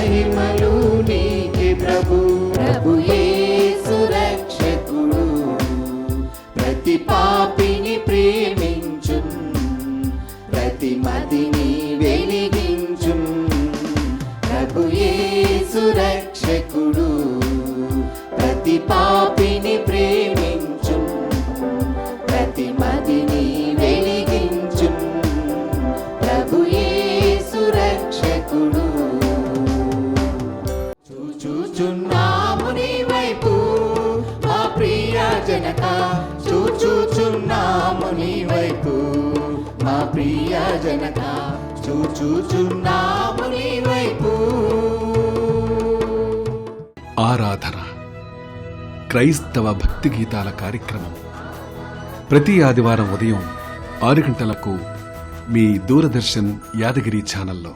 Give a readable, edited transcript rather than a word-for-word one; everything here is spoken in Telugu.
మహిమలు నీకే ప్రభు. ప్రభు యేసు రక్షకుడు ప్రతి పాపిని ప్రేమించు, ప్రతి మదిని వెలిగించు. ప్రభు యేసు రక్షకుడు ప్రతి పాపిని ప్రేమించు, ప్రతి మదిని వెలిగించు. ప్రభు యేసు రక్షకుడు. చూచుచున్నాము నీ వైపు మా ప్రియ జనక, చూచుచున్నాము నీ వైపు మా ప్రియ జనక, చూచుచున్నాము నీ వైపు. ఆరాధన క్రైస్తవ భక్తి గీతాల కార్యక్రమం ప్రతి ఆదివారం ఉదయం 6 గంటలకు మీ దూరదర్శన్ యాదగిరి ఛానల్లో.